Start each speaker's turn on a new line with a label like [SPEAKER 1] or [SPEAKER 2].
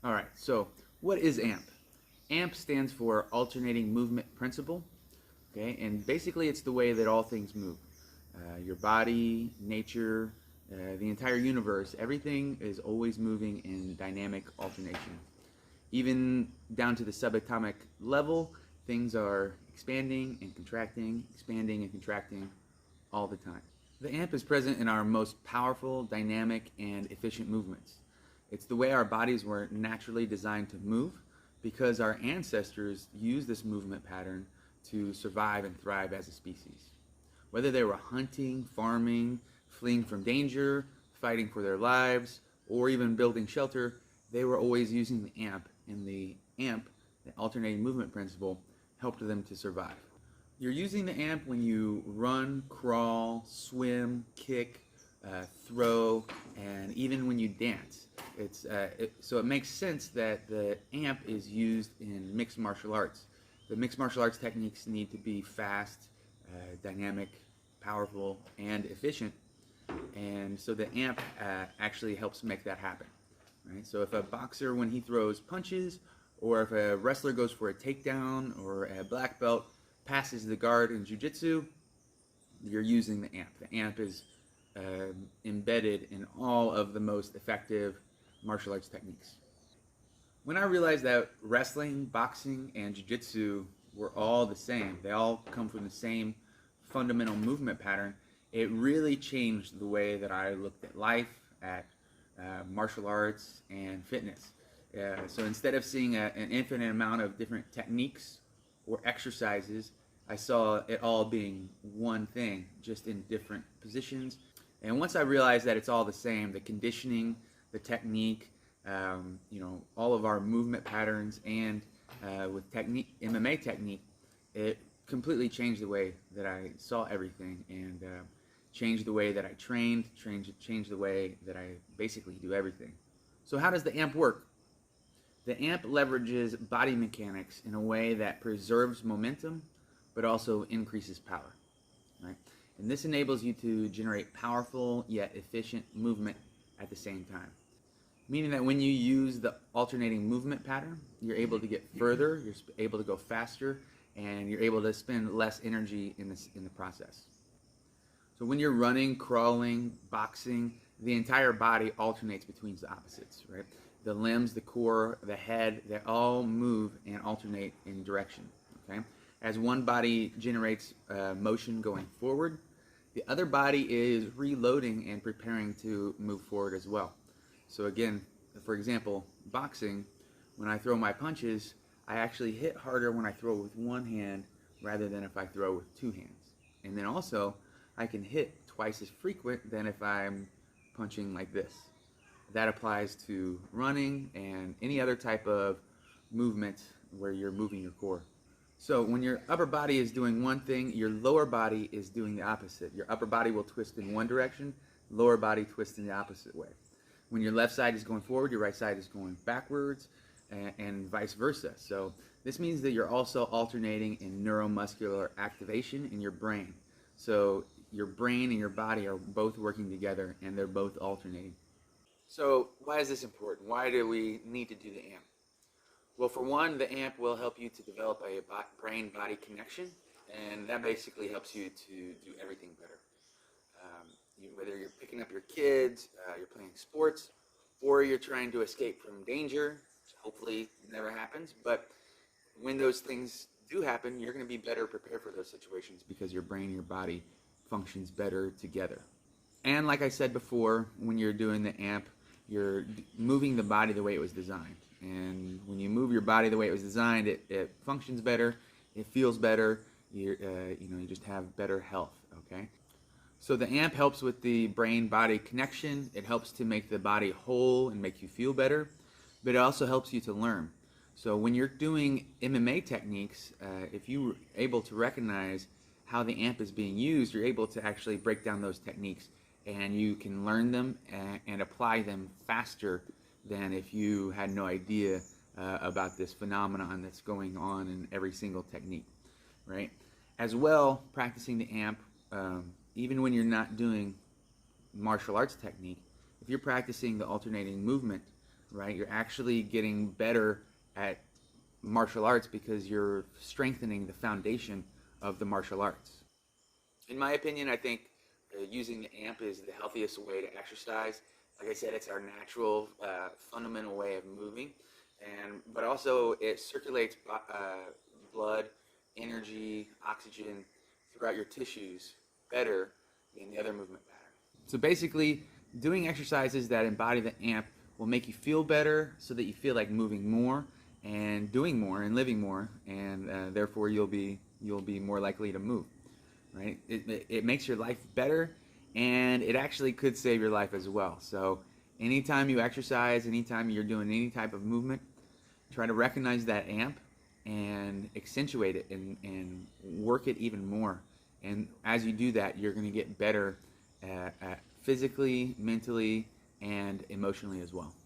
[SPEAKER 1] All right, so what is AMP? AMP stands for Alternating Movement Principle, okay? And basically it's the way that all things move. Your body, nature, the entire universe, everything is always moving in dynamic alternation. Even down to the subatomic level, things are expanding and contracting all the time. The AMP is present in our most powerful, dynamic, and efficient movements. It's the way our bodies were naturally designed to move because our ancestors used this movement pattern to survive and thrive as a species. Whether they were hunting, farming, fleeing from danger, fighting for their lives, or even building shelter, they were always using the AMP, and the AMP, the alternating movement principle, helped them to survive. You're using the AMP when you run, crawl, swim, kick, throw, and even when you dance. So it makes sense that the AMP is used in mixed martial arts. The mixed martial arts techniques need to be fast, dynamic, powerful, and efficient. And so the AMP actually helps make that happen. Right? So if a boxer, when he throws punches, or if a wrestler goes for a takedown, or a black belt passes the guard in jiu-jitsu, you're using the AMP. The AMP is embedded in all of the most effective martial arts techniques. When I realized that wrestling, boxing, and jiu-jitsu were all the same, they all come from the same fundamental movement pattern, it really changed the way that I looked at life, at martial arts, and fitness. So instead of seeing an infinite amount of different techniques or exercises, I saw it all being one thing, just in different positions. And once I realized that it's all the same, the conditioning, the technique, all of our movement patterns, and with technique, MMA technique, it completely changed the way that I saw everything, and changed the way that I trained, changed the way that I basically do everything. So how does the AMP work? The AMP leverages body mechanics in a way that preserves momentum, but also increases power. Right? And this enables you to generate powerful yet efficient movement at the same time. Meaning that when you use the alternating movement pattern, you're able to get further, you're able to go faster, and you're able to spend less energy in the process. So when you're running, crawling, boxing, the entire body alternates between the opposites, right? The limbs, the core, the head, they all move and alternate in direction, okay? As one body generates motion going forward, the other body is reloading and preparing to move forward as well. So again, for example, boxing, when I throw my punches, I actually hit harder when I throw with one hand rather than if I throw with two hands. And then also, I can hit twice as frequent than if I'm punching like this. That applies to running and any other type of movement where you're moving your core. So when your upper body is doing one thing, your lower body is doing the opposite. Your upper body will twist in one direction, lower body twists in the opposite way. When your left side is going forward, your right side is going backwards, and vice versa. So this means that you're also alternating in neuromuscular activation in your brain. So your brain and your body are both working together, and they're both alternating. So why is this important? Why do we need to do the AMP? Well, for one, the AMP will help you to develop a brain-body connection, and that basically helps you to do everything better. Whether you're picking up your kids, you're playing sports, or you're trying to escape from danger, which hopefully never happens, but when those things do happen, you're going to be better prepared for those situations because your brain and your body functions better together. And like I said before, when you're doing the AMP, you're moving the body the way it was designed. And when you move your body the way it was designed, it functions better, it feels better, you just have better health, okay? So the AMP helps with the brain-body connection. It helps to make the body whole and make you feel better, but it also helps you to learn. So when you're doing MMA techniques, if you're able to recognize how the AMP is being used, you're able to actually break down those techniques, and you can learn them and apply them faster than if you had no idea about this phenomenon that's going on in every single technique, right? As well, practicing the AMP, even when you're not doing martial arts technique, if you're practicing the alternating movement, right? You're actually getting better at martial arts because you're strengthening the foundation of the martial arts. In my opinion, I think using the amp is the healthiest way to exercise. Like I said, it's our natural, fundamental way of moving, and but also it circulates blood, energy, oxygen throughout your tissues better than the other movement pattern. So basically, doing exercises that embody the amp will make you feel better, so that you feel like moving more and doing more and living more, and therefore you'll be more likely to move. Right? It makes your life better, and it actually could save your life as well. So anytime you exercise, anytime you're doing any type of movement, try to recognize that amp and accentuate it, and work it even more. And as you do that, you're going to get better physically, mentally, and emotionally as well.